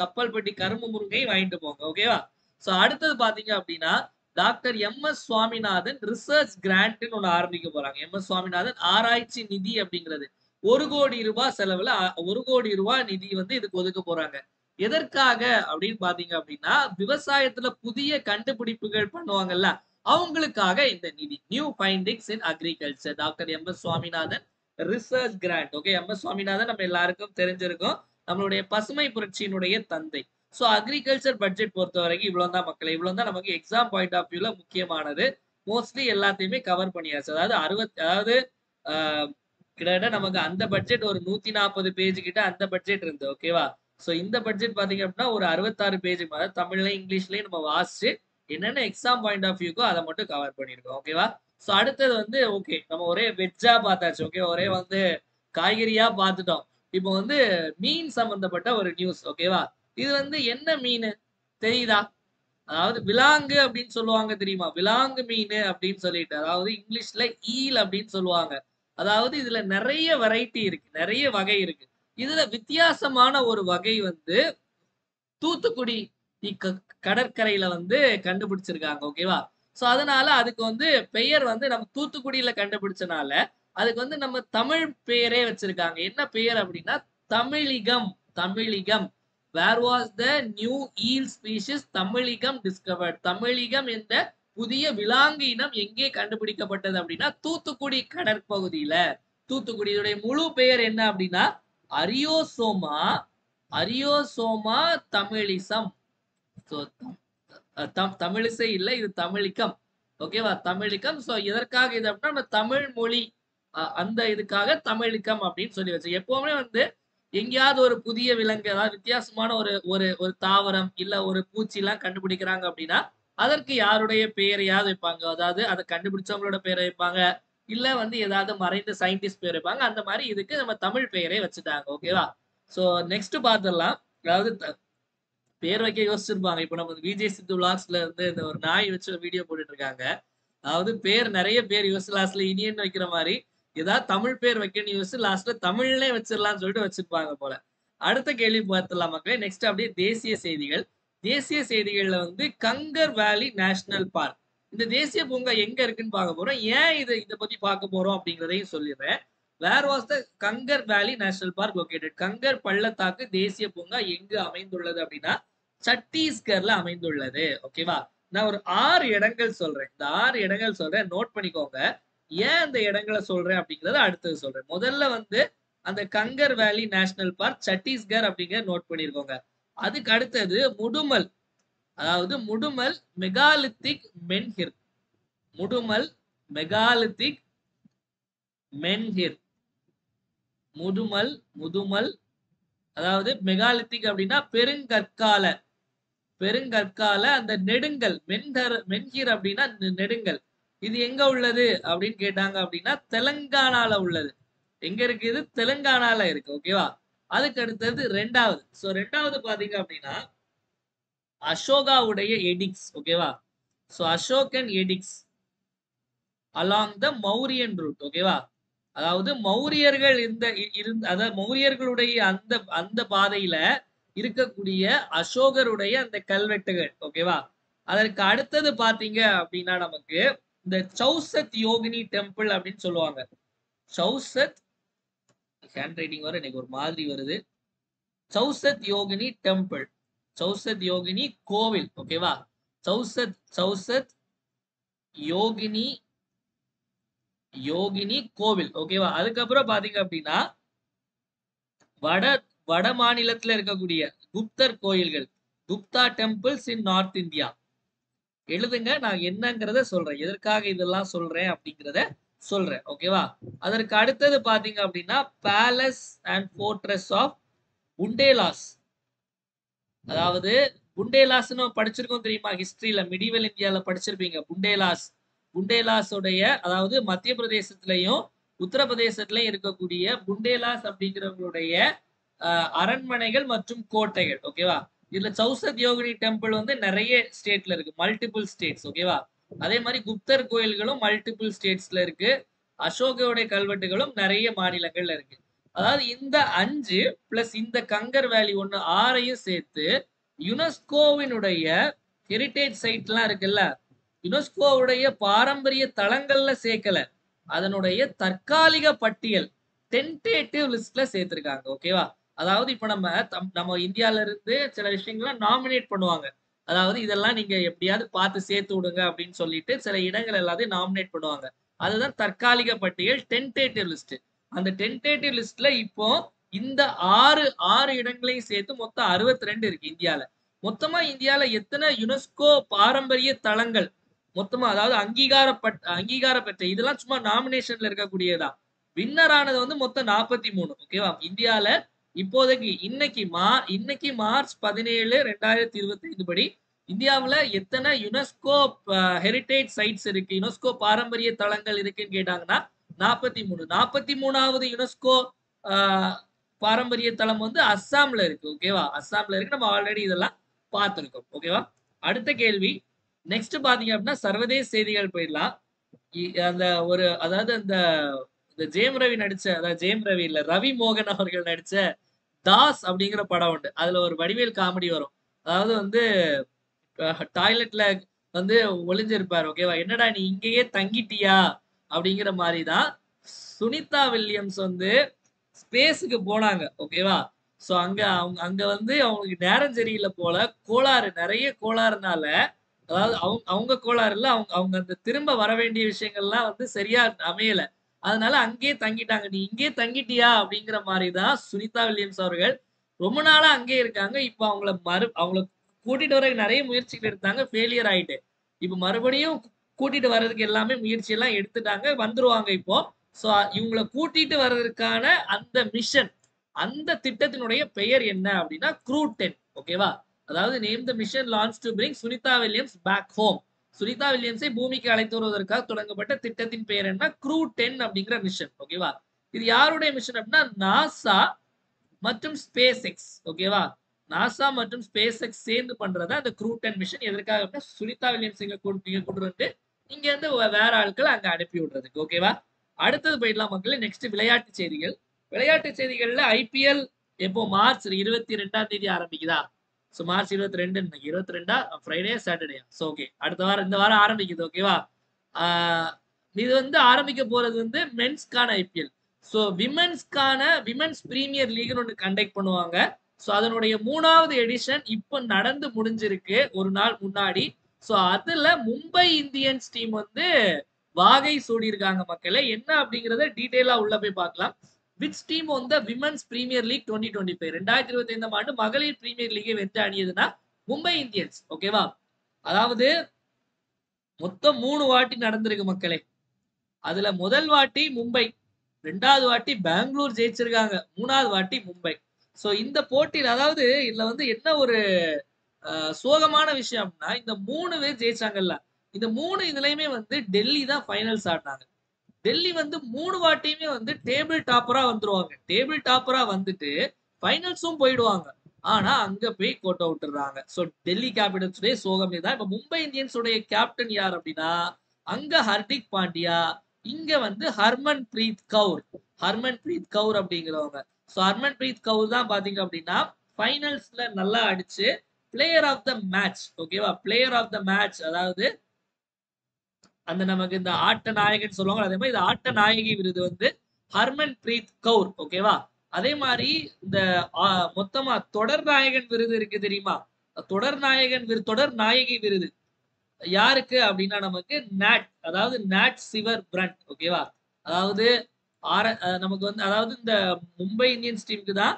கப்பல்பட்டி கரும்பு முருங்கையும் வாங்கிட்டு போங்க. ஓகேவா? சோ அடுத்தது பாத்தீங்க அப்படின்னா டாக்டர் எம்.எஸ். சுவாமிநாதன் ரிசர்ச் கிராண்ட்னு ஒண்ணு ஆரம்பிக்க போறாங்க. எம்.எஸ். சுவாமிநாதன் ஆராய்ச்சி நிதி அப்படிங்கிறது 1 கோடி ரூபாய் செலவுல 1 கோடி ரூபாய் நிதி வந்து இதுக்கு ஒதுக்க போறாங்க. எதற்காக அப்படின்னு பாத்தீங்க அப்படின்னா விவசாயத்துல புதிய கண்டுபிடிப்புகள் பண்ணுவாங்கல்ல, அவங்களுக்காக இந்த நிதி. New findings in agriculture, doctor M S. Swaminathan research grant. Okay, M S. Swaminathan நம்ம எல்லாருக்கும் தெரிஞ்சிருக்கும், நம்மளுடைய பசுமை புரட்சியினுடைய தந்தை. சோ அக்ரிகல்ச்சர் பட்ஜெட் பொறுத்த வரைக்கும் இவ்வளவுதான் மக்களே. இவ்வளவுதான் நமக்கு எக்ஸாம் பாயிண்ட் ஆஃப் வியூல முக்கியமானது. மோஸ்ட்லி எல்லாத்தையுமே கவர் பண்ணியாச்சு. அதாவது கிட்டத்தட்ட நமக்கு அந்த பட்ஜெட் ஒரு 140 பேஜ் கிட்ட அந்த பட்ஜெட் இருந்து. ஓகேவா? சோ இந்த பட்ஜெட் பாத்தீங்க அப்படின்னா ஒரு 66 பேஜ், அதாவது தமிழ்லயும் இங்கிலீஷ்லயும் நம்ம வாசிச்சு என்னென்ன எக்ஸாம் பாயிண்ட் ஆஃப் வியூக்கோ அதை மட்டும் கவர் பண்ணிருக்கோம். ஓகேவா? சோ அடுத்தது வந்து ஓகே, நம்ம ஒரே வெஜ்ஜா பார்த்தாச்சு. ஓகே, ஒரே வந்து காய்கறியா பார்த்துட்டோம். இப்போ வந்து மீன் சம்பந்தப்பட்ட ஒரு நியூஸ். ஓகேவா? இது வந்து என்ன மீன் தெரியுதா? அதாவது விலாங்கு அப்படின்னு சொல்லுவாங்க, தெரியுமா? விலாங்கு மீன் அப்படின்னு சொல்லிட்டு, அதாவது இங்கிலீஷ்ல ஈல் அப்படின்னு சொல்லுவாங்க. அதாவது இதுல நிறைய வெரைட்டி இருக்கு, நிறைய வகை இருக்கு. இதுல வித்தியாசமான ஒரு வகை வந்து தூத்துக்குடி கடற்கரையில வந்து கண்டுபிடிச்சிருக்காங்க. ஓகேவா? சோ அதனால அதுக்கு வந்து பெயர் வந்து நம்ம தூத்துக்குடியில கண்டுபிடிச்சனால அதுக்கு வந்து நம்ம தமிழ் பெயரே வச்சிருக்காங்க. என்ன பெயர் அப்படின்னா தமிழிகம். தமிழிகம். Where was the new eel species தமிழிகம் டிஸ்கவர்ட்? தமிழிகம் என்ற புதிய விலாங்கு இனம் எங்கே கண்டுபிடிக்கப்பட்டது அப்படின்னா தூத்துக்குடி கடற்பகுதியில. தூத்துக்குடியுடைய முழு பெயர் என்ன அப்படின்னா அரியோசோமா அரியோசோமா தமிழிசம். தமிழிசை இல்ல, இது தமிழிக்கம். ஓகேவா? தமிழிக்கம். சோ எதற்காக இது அப்படின்னா நம்ம தமிழ் மொழி அந்த இதுக்காக தமிழிக்கம் அப்படின்னு சொல்லி வச்சு. எப்பவுமே வந்து எங்கேயாவது ஒரு புதிய விலங்கு, அதாவது வித்தியாசமான ஒரு ஒரு ஒரு தாவரம் இல்ல ஒரு பூச்சி எல்லாம் கண்டுபிடிக்கிறாங்க அப்படின்னா அதற்கு யாருடைய பெயரையாவது வைப்பாங்க. அதாவது அதை கண்டுபிடிச்சவங்களோட பெயரை வைப்பாங்க, இல்ல வந்து ஏதாவது மறைந்த சயின்டிஸ்ட் பேர் வைப்பாங்க. அந்த மாதிரி இதுக்கு நம்ம தமிழ் பெயரே வச்சுட்டாங்க. ஓகேவா? சோ நெக்ஸ்ட் பார்த்துடலாம். அதாவது பேர் வைக்க யோசிச்சிருப்பாங்க. இப்ப நம்ம விஜய் சித்து விளாக்ஸ்ல இருந்து இந்த ஒரு நாய் வச்சு வீடியோ போட்டுட்டு இருக்காங்க. அதாவது பேர் நிறைய பேர் யோசிச்சு லாஸ்ட்ல இனியன் வைக்கிற மாதிரி ஏதாவது தமிழ் பேர் வைக்கணும்னு யோசிச்சு லாஸ்ட்ல தமிழ்லே வச்சிடலாம்னு சொல்லிட்டு வச்சிருப்பாங்க போல. அடுத்த கேள்வி பார்த்துலாம் மக்களே. நெக்ஸ்ட் அப்படியே தேசிய செய்திகள். தேசிய செய்திகள்ல வந்து கங்கர் வேலி நேஷனல் பார்க், இந்த தேசிய பூங்கா எங்க இருக்குன்னு பார்க்க போறோம். ஏன் இதை பத்தி பார்க்க போறோம் அப்படிங்கிறதையும் சொல்லிடுறேன். வேர் was the Kangar valley national park located? கங்கர் பள்ளத்தாக்கு தேசிய பூங்கா எங்கு அமைந்துள்ளது அப்படின்னா சத்தீஸ்கர்ல அமைந்துள்ளது. ஓகேவா? நான் ஒரு 6 இடங்கள் சொல்றேன். இந்த 6 இடங்கள் சொல்றேன், நோட் பண்ணிக்கோங்க. ஏன் அந்த இடங்களை சொல்றேன் அப்படிங்கறத அடுத்தது சொல்றேன். முதல்ல வந்து அந்த கங்கர் வேலி நேஷனல் பார்க் சத்தீஸ்கர் அப்படிங்கறத நோட் பண்ணிருக்கோங்க. அதுக்கு அடுத்தது முடுமல், அதாவது முடுமல் மெகாலித்திக் மென்ஹிர். முடுமல் megalithic menhir. முதுமல் அதாவது மெகாலித்திக் அப்படின்னா பெருங்கற்கால அந்த நெடுங்கல். மென்ஹிர் அப்படின்னா நெடுங்கல். இது எங்க உள்ளது அப்படின்னு கேட்டாங்க அப்படின்னா தெலுங்கானால உள்ளது. எங்க இருக்கு? இது தெலுங்கானால இருக்கு. ஓகேவா? அதுக்கு அடுத்தது ரெண்டாவது. சோ ரெண்டாவது பாத்தீங்க அப்படின்னா அசோகாவுடைய எடிக்ஸ். ஓகேவா? So Ashokan edicts along the Mauryan route. ஓகேவா? அதாவது மௌரியர்கள் அதாவது மௌரியர்களுடைய அந்த அந்த பாதையில இருக்கக்கூடிய அசோகருடைய அந்த கல்வெட்டுகள். ஓகேவா? அதற்கு அடுத்தது பாத்தீங்க அப்படின்னா நமக்கு இந்த சௌசத் யோகினி டெம்பிள் அப்படின்னு சொல்லுவாங்க. சௌசத் ஹேண்ட் ரைட்டிங் வர எனக்கு ஒரு மாதிரி வருது. சௌசத் யோகினி டெம்பிள், சௌசத் யோகினி கோவில். ஓகேவா? சௌசத் யோகினி கோவில். ஓகேவா? அதுக்கப்புறம் பாத்தீங்க அப்படின்னா வட மாநிலத்துல இருக்கக்கூடிய குப்தர் கோயில்கள், Gupta temples in north India. எழுதுங்க, நான் என்னங்கிறத சொல்றேன், எதற்காக இதெல்லாம் சொல்றேன் அப்படிங்கிறத சொல்றேன். ஓகேவா? அதற்கு அடுத்தது பாத்தீங்க அப்படின்னா பேலஸ் அண்ட் போர்ட்ரஸ் ஆஃப் புண்டேலாஸ். அதாவது புண்டேலாஸ்னு படிச்சிருக்கோம் தெரியுமா? ஹிஸ்டரியில மிடிவல் இந்தியால படிச்சிருப்பீங்க. புண்டேலாஸ் உடைய அதாவது மத்திய பிரதேசத்திலையும் உத்தரப்பிரதேசத்திலையும் இருக்கக்கூடிய புண்டேலாஸ் அப்படிங்கிறவங்களுடைய அரண்மனைகள் மற்றும் கோட்டைகள். ஓகேவா? இதுல சௌசத் யோகினி டெம்பிள் வந்து நிறைய ஸ்டேட்ல இருக்கு, மல்டிபிள் ஸ்டேட்ஸ். ஓகேவா? அதே மாதிரி குப்தர் கோயில்களும் மல்டிபிள் ஸ்டேட்ஸ்ல இருக்கு. அசோகோடைய கல்வெட்டுகளும் நிறைய மாநிலங்கள்ல இருக்கு. அதாவது இந்த 5 பிளஸ் இந்த கங்கர் வேலி 1 6ஐயும் சேர்த்து யுனெஸ்கோவினுடைய ஹெரிட்டேஜ் சைட் எல்லாம் இருக்குல்ல, யுனெஸ்கோவுடைய பாரம்பரிய தளங்கள்ல சேர்க்கல, அதனுடைய தற்காலிக பட்டியல் டென்டேட்டிவ் லிஸ்ட்ல சேர்த்திருக்காங்க. ஓகேவா? அதாவது இப்ப நம்ம இந்தியால இருந்து சில விஷயங்களை நாமினேட் பண்ணுவாங்க. அதாவது இதெல்லாம் நீங்க எப்படியாவது பார்த்து சேர்த்து விடுங்க அப்படின்னு சொல்லிட்டு சில இடங்கள் எல்லாத்தையும் நாமினேட் பண்ணுவாங்க. அதுதான் தற்காலிக பட்டியல், டென்டேட்டிவ் லிஸ்ட். அந்த டென்டேட்டிவ் லிஸ்ட்ல இப்போ இந்த ஆறு இடங்களையும் சேர்த்து மொத்தம் 62 இருக்கு இந்தியால. மொத்தமா இந்தியால எத்தனை யுனெஸ்கோ பாரம்பரிய தளங்கள் மொத்தமா, அதாவது அங்கீகாரம் பெற்ற, இதெல்லாம் சும்மா நாமினேஷன்ல இருக்கக்கூடியதான். வின்னர் ஆனது வந்து மொத்தம் 43. ஓகேவா? இந்தியால இப்போதைக்கு இன்னைக்கு மார்ச் 17, 2025 படி இந்தியாவுல எத்தனை யுனெஸ்கோ ஹெரிட்டேஜ் சைட்ஸ் இருக்கு, யுனெஸ்கோ பாரம்பரிய தளங்கள் இருக்குன்னு கேட்டாங்கன்னா 43. 43வது யுனெஸ்கோ பாரம்பரிய தளம் வந்து அஸ்ஸாம்ல இருக்கு. ஓகேவா? அஸ்ஸாம்ல இருக்கு. நம்ம ஆல்ரெடி இதெல்லாம் பார்த்திருக்கோம். ஓகேவா? அடுத்த கேள்வி. நெக்ஸ்ட் பாத்தீங்க அப்படின்னா சர்வதேச செய்திகள் போயிடலாம். அந்த அதாவது அந்த ஜெயம் ரவி நடிச்ச, அதாவது ஜெயம் ரவி இல்ல, ரவி மோகன் அவர்கள் நடிச்ச தாஸ் அப்படிங்கிற படம் உண்டு. அதுல ஒரு வடிவேல் காமெடி வரும். அதாவது வந்து டாய்லெட்ல வந்து ஒளிஞ்சிருப்பாரு. ஓகேவா? என்னடா நீ இங்கேயே தங்கிட்டியா அப்படிங்கிற மாதிரிதான் சுனிதா வில்லியம்ஸ் வந்து ஸ்பேஸுக்கு போனாங்க. ஓகேவா? சோ அங்க வந்து அவங்களுக்கு நேரம் சரியில்லை போல, நிறைய கோளாறுனால, அதாவது அவங்க கோளாறு இல்ல, அவங்க அந்த திரும்ப வர வேண்டிய விஷயங்கள்லாம் வந்து சரியா அமையல. அதனால அங்கேயே தங்கிட்டாங்க. நீ இங்கே தங்கிட்டியா அப்படிங்கிற மாதிரிதான் சுனிதா வில்லியம்ஸ் அவர்கள் ரொம்ப நாளா அங்கே இருக்காங்க. இப்ப அவங்கள கூட்டிட்டு வர நிறைய முயற்சிகள் எடுத்தாங்க, ஃபெயிலியர் ஆயிட்டு. இப்ப மறுபடியும் கூட்டிட்டு வர்றதுக்கு எல்லாமே முயற்சி எல்லாம் எடுத்துட்டாங்க, வந்துருவாங்க இப்போ. சோ இவங்களை கூட்டிட்டு வர்றதுக்கான அந்த மிஷன், அந்த திட்டத்தினுடைய பெயர் என்ன அப்படின்னா க்ரூ 10. ஓகேவா? அதாவது name the mission launch to bring Sunita Williams back home. Sunita வில்லியம்ஸை பூமிக்கு அழைத்து வருவதற்காக தொடங்கப்பட்ட திட்டத்தின் பெயர் என்ன? க்ரூ 10 அப்படிங்கிற மிஷன். ஓகேவா? இது யாருடைய மிஷன் அப்படின்னா நாசா மற்றும் ஸ்பேஸ் எக்ஸ். ஓகேவா? நாசா மற்றும் ஸ்பேஸ் எக்ஸ் சேர்ந்து பண்றதா அந்த க்ரூ 10 மிஷன். எதற்காக அப்படின்னா சுனிதா வில்லியம்ஸ் இங்க கொண்டு வந்து இங்க இருந்து வேற ஆட்கள் அங்க அனுப்பி விடுறதுக்கு. ஓகேவா? அடுத்தது போயிடலாம் மக்களே. நெக்ஸ்ட் விளையாட்டு செய்திகள். விளையாட்டு செய்திகள்ல ஐபிஎல் எப்போ மார்ச் 22ஆம் தேதி ஆரம்பிக்குதா? So March 22, 22 Friday Saturday. So okay, அடுத்த வாரம் இந்த வாரம் ஆரம்பிக்குது. ஓகேவா? இது வந்து ஆரம்பிக்க போறது வந்து மென்ஸ்கான IPL. So women's premier league ஒன்று கண்டக்ட் பண்ணுவாங்க. சோ அதனுடைய 3வது எடிஷன் இப்ப நடந்து முடிஞ்சிருக்கு ஒரு நாள் முன்னாடி. சோ அதுல மும்பை இந்தியன்ஸ் டீம் வந்து வாகை சூடி இருக்காங்க மக்களே. என்ன அப்படிங்கறத டீடைலா உள்ள போய் பார்க்கலாம். விச் டீம் வந்து விமென்ஸ் பிரீமியர் லீக் 2025 2025 ஆண்டு மகளிர் பிரீமியர் லீகை வென்று அணியதுன்னா மும்பை இந்தியன்ஸ். ஓகேவா? அதாவது மொத்தம் 3 வாட்டி நடந்திருக்கு மக்களே. அதுல முதல் வாட்டி மும்பை, 2வது வாட்டி பெங்களூர் ஜெயிச்சிருக்காங்க, 3வது வாட்டி மும்பை. சோ இந்த போட்டியில அதாவது இதுல வந்து என்ன ஒரு சோகமான விஷயம் அப்படின்னா, இந்த 3 பேர் ஜெயிச்சாங்கல்ல, இந்த 3 இதுலயுமே வந்து டெல்லி தான் ஃபைனல்ஸ் ஆடுனாங்க. டெல்லி வந்து 3 வாட்டியுமே வந்து டேபிள் டாப்பரா வந்துருவாங்க. டேபிள் டாப்பரா வந்துட்டு ஃபைனல்ஸும் போயிடுவாங்க. ஆனா அங்க போய் கோட்டை விட்டுறாங்க. சோ டெல்லி கேபிட்டல்ஸ் உடைய சோகம் இதுதான். இப்ப மும்பை இந்தியன்ஸ் உடைய கேப்டன் யார் அப்படின்னா, அங்க ஹர்திக் பாண்டியா, இங்க வந்து ஹர்மன் பிரீத் கவுர். ஹர்மன் பிரீத் கவுர் அப்படிங்கிறவங்க. சோ ஹர்மன் பிரீத் கவுர் தான் பாத்தீங்க அப்படின்னா ஃபைனல்ஸ்ல நல்லா அடிச்சு பிளேயர் ஆஃப் த மேட்ச், ஓகேவா? பிளேயர் ஆஃப் த மேட்ச், அதாவது அந்த நமக்கு இந்த ஆட்ட நாயகன் சொல்லுவாங்க, அதே மாதிரி இந்த ஆட்ட நாயகி விருது வந்து ஹர்மன் பிரீத் கவுர், ஓகேவா? அதே மாதிரி இந்த மொத்தமா தொடர் நாயகன் விருது இருக்கு தெரியுமா? தொடர் நாயகன் விருது, தொடர் நாயகி விருது யாருக்கு அப்படின்னா நமக்கு நாட், அதாவது நாட் சிவர் பிரண்ட், ஓகேவா? அதாவது நமக்கு வந்து அதாவது இந்த மும்பை இந்தியன்ஸ் டீமுக்கு தான்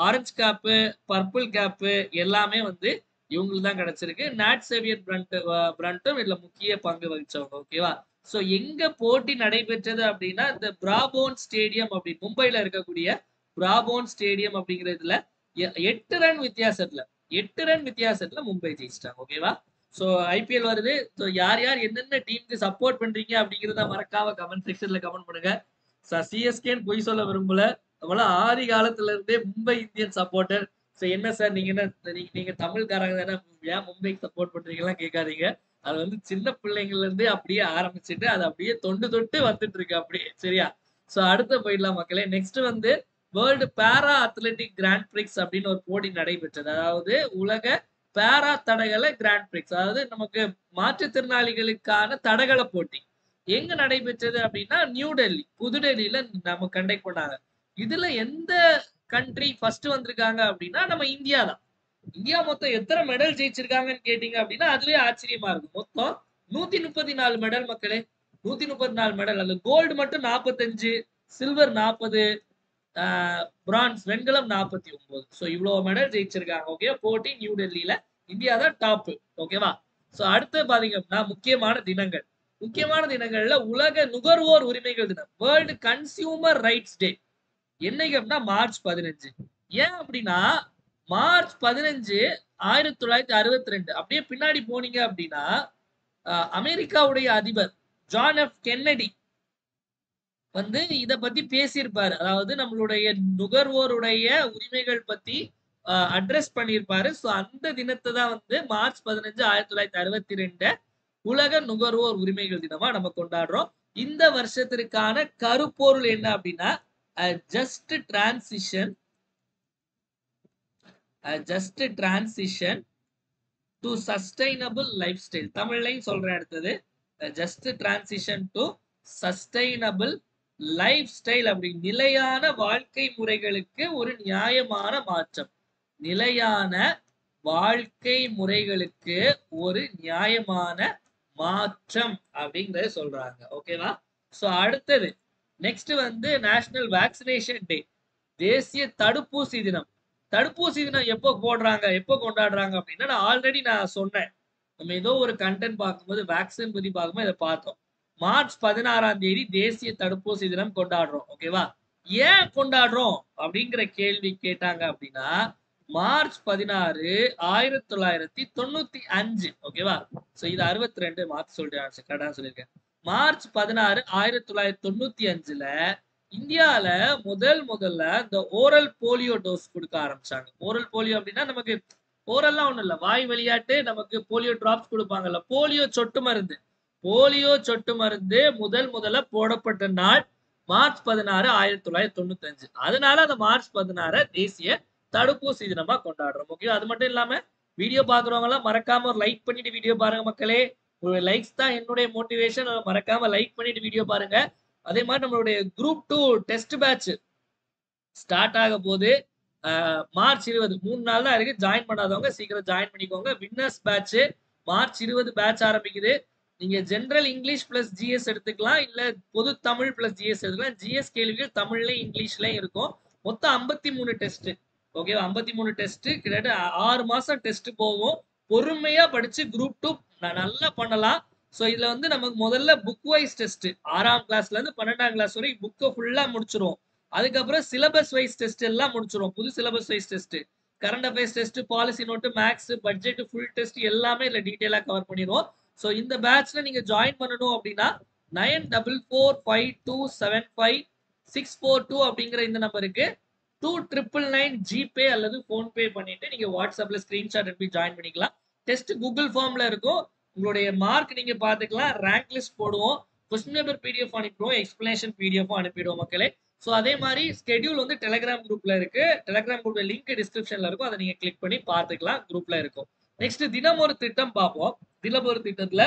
ஆரஞ்சு கேப்பு, பர்பிள் கேப்பு எல்லாமே வந்து இவங்களுக்கு தான் கிடைச்சிருக்கு. நாட் சேவியர் பிரண்ட்டும் இதுல முக்கிய பங்கு வகிச்சவங்க, ஓகேவா? சோ எங்க போட்டி நடைபெற்றது அப்படின்னா இந்த பிராபோன் ஸ்டேடியம் அப்படி மும்பைல இருக்கக்கூடிய பிராபோன் ஸ்டேடியம் அப்படிங்கிறதுல 8 ரன் வித்தியாசத்துல 8 ரன் வித்தியாசத்துல மும்பை ஜெயிச்சிட்டாங்க, ஓகேவா? சோ ஐபிஎல் வருது. சோ யார் யார் என்னென்ன டீமுக்கு சப்போர்ட் பண்றீங்க அப்படிங்கறத மறக்காம கமெண்ட் செக்ஷன்ல கமெண்ட் பண்ணுங்க. சிஎஸ்கேன்னு பொய் சொல்ல விரும்பல, நம்மள ஆதி காலத்துல இருந்தே மும்பை இந்தியன் சப்போர்ட்டர். சோ என்ன சார் நீங்க என்ன நீங்க தமிழ்காரங்க தானே, ஏன் மும்பைக்கு சப்போர்ட் பண்றீங்களா கேட்காதீங்க. அது வந்து சின்ன பிள்ளைங்கள்ல இருந்தே அப்படியே ஆரம்பிச்சுட்டு அது அப்படியே தொண்டு தொட்டு வந்துட்டு இருக்கு அப்படியே, சரியா? சோ அடுத்து போயிடலாம் மக்களே. நெக்ஸ்ட் வந்து வேர்ல்டு பேரா அத்லெட்டிக் கிராண்ட் பிரிக்ஸ் அப்படின்னு ஒரு போட்டி நடைபெற்றது. அதாவது உலக பேரா தடகள கிராண்ட் பிரிக்ஸ், அதாவது நமக்கு மாற்றுத்திறனாளிகளுக்கான தடகள போட்டி எங்க நடைபெற்றது அப்படின்னா நியூ டெல்லி, புதுடெல்லியில நம்ம கண்டக்ட் பண்ணாங்க. இதுல எந்த கண்ட்ரி ஃபர்ஸ்ட் வந்திருக்காங்க அப்படின்னா நம்ம இந்தியா தான். இந்தியா மொத்தம் எத்தனை மெடல் ஜெயிச்சிருக்காங்கன்னு கேட்டீங்க அப்படின்னா அதுவே ஆச்சரியமா இருக்கும். மொத்தம் 134 மெடல் மக்களே, 134 மெடல். அதுல கோல்டு மட்டும் 45, சில்வர் 40, பிரான்ஸ் வெண்கலம் 49. சோ இவ்வளவு மெடல் ஜெயிச்சிருக்காங்க, ஓகே? போட்டி நியூ டெல்லியில, இந்தியா தான் டாப், ஓகேவா? சோ அடுத்து பாத்தீங்க அப்படின்னா முக்கியமான தினங்கள்ல உலக நுகர்வோர் உரிமைகள் தினம், வேர்ல்டு கன்சியூமர் ரைட்ஸ் டே. என்னைக்கு அப்படின்னா மார்ச் 15. ஏன் அப்படின்னா மார்ச் 15 1962. அப்படியே பின்னாடி போனீங்க அப்படின்னா அமெரிக்காவுடைய அதிபர் ஜான் எஃப் கென்னடி வந்து இத பத்தி பேசியிருப்பாரு. அதாவது நம்மளுடைய நுகர்வோருடைய உரிமைகள் பத்தி அட்ரஸ் பண்ணியிருப்பாரு. சோ அந்த தினத்தை தான் வந்து மார்ச் 15 1962 உலக நுகர்வோர் உரிமைகள் தினமா நம்ம கொண்டாடுறோம். இந்த வருஷத்திற்கான கருப்பொருள் என்ன அப்படின்னா just transition to sustainable life style. தமிழ்லையும் சொல்றேன் அடுத்தது, just transition to sustainable life style. அப்படி நிலையான வாழ்க்கை முறைகளுக்கு ஒரு நியாயமான மாற்றம், நிலையான வாழ்க்கை முறைகளுக்கு ஒரு நியாயமான மாற்றம் அப்படிங்கறத சொல்றாங்க, ஓகேவா? சோ அடுத்தது நெக்ஸ்ட் வந்து நேஷனல் வேக்சினேஷன் டே, தேசிய தடுப்பூசி தினம். தடுப்பூசி தினம் எப்போ கொண்டாடுறாங்க அப்படின்னா நான் சொன்னேன், நம்ம ஏதோ ஒரு கண்டென்ட் பார்க்கும்போது வேக்சின் பத்தி பார்க்கும்போது இதை பார்த்தோம். மார்ச் 16ஆம் தேதி தேசிய தடுப்பூசி தினம் கொண்டாடுறோம், ஓகேவா? ஏன் கொண்டாடுறோம் அப்படிங்கிற கேள்வி கேட்டாங்க அப்படின்னா மார்ச் 16 1995, ஓகேவா? சோ இது 62 மார்ச் சொல்லிட்டேன், கரெக்டா சொல்லியிருக்கேன். மார்ச் 16 1995ல இந்தியால முதல்ல இந்த ஓரல் போலியோ டோஸ் கொடுக்க ஆரம்பிச்சாங்க. ஓரல் போலியோ அப்படின்னா நமக்கு ஓரல்லாம் ஒண்ணும் இல்ல, வாய் விளையாட்டு நமக்கு போலியோ டிராப்ஸ் கொடுப்பாங்கல்ல, போலியோ சொட்டு மருந்து முதல்ல போடப்பட்ட நாள் மார்ச் 16 1995. அதனால அந்த மார்ச் 16 தேசிய தடுப்பூசி தினமா கொண்டாடுறோம், ஓகே? அது மட்டும் இல்லாம வீடியோ பாக்குறவங்க எல்லாம் மறக்காம ஒரு லைக் பண்ணிட்டு வீடியோ பாருங்க மக்களே. ஒரு லைக்ஸ் தான் என்னுடைய மோட்டிவேஷன், மறக்காம லைக் பண்ணிட்டு வீடியோ பாருங்க. அதே மாதிரி நம்மளுடைய குரூப் 2 டெஸ்ட் பேட்ச் ஸ்டார்ட் ஆக போது மார்ச் 20, 3 நாள் தான் இருக்கு. ஜாயின் பண்ணாதவங்க சீக்கிரம் ஜாயின் பண்ணிக்கோங்க. வின்னர்ஸ் பேட்ச் மார்ச் 20 பேட்ச் ஆரம்பிக்குது. நீங்க ஜெனரல் இங்கிலீஷ் பிளஸ் ஜிஎஸ் எடுத்துக்கலாம், இல்ல பொது தமிழ் பிளஸ் ஜிஎஸ் எடுத்துக்கலாம். ஜிஎஸ் கேள்விகள் தமிழ்லயும் இங்கிலீஷ்லயும் இருக்கும். மொத்தம் 53 டெஸ்ட், ஓகேவா? 53 டெஸ்ட், கிட்டத்தட்ட 6 மாசம் டெஸ்ட் போகும். பொறுமையா படிச்சு குரூப் 2 நல்லா பண்ணலாம். ஸோ இதுல வந்து நமக்கு முதல்ல புக் வைஸ் டெஸ்ட் 6ஆம் கிளாஸ்ல இருந்து 12ஆம் கிளாஸ் வரை புக்கை ஃபுல்லா முடிச்சிரும். அதுக்கப்புறம் சிலபஸ் வைஸ் டெஸ்ட் எல்லாம் முடிச்சிரும். புது syllabus wise test, current affairs test, policy note, மேக்ஸ், பட்ஜெட், ஃபுல் டெஸ்ட் எல்லாமே இதுல டீடைலா கவர் பண்ணிடுவோம். ஸோ இந்த பேட்ச்ல நீங்க ஜாயின் பண்ணணும் அப்படின்னா 9445275642 அப்படிங்கிற இந்த நம்பருக்கு 2999 ஜிபே அல்லது போன்பே பண்ணிட்டு நீங்க வாட்ஸ்அப்ல ஸ்கிரீன்ஷாட் எடுத்து ஜாயின் பண்ணிக்கலாம். டெஸ்ட் கூகுள் ஃபார்ம்ல இருக்கும். உங்களுடைய மார்க் நீங்க பாத்துக்கலாம். ரேங்க் லிஸ்ட் போடுவோம். கொஸ்டின் பேப்பர் பிடிஎஃப் அனுப்பிடுவோம். எக்ஸ்பிளனேஷன் பிடிஎஃப் அனுப்பிடுவோம் மக்களே. ஸோ அதே மாதிரி ஸ்கெடியூல் வந்து டெலிகிராம் குரூப்ல இருக்கு. டெலிகிராம் குரூப்ல லிங்க் டிஸ்கிரிப்ஷன்ல இருக்கும். அதை நீங்க கிளிக் பண்ணி பார்த்துக்கலாம். குரூப்ல இருக்கும். நெக்ஸ்ட் தினம் ஒரு திட்டம் பார்ப்போம். தினம் ஒரு திட்டத்துல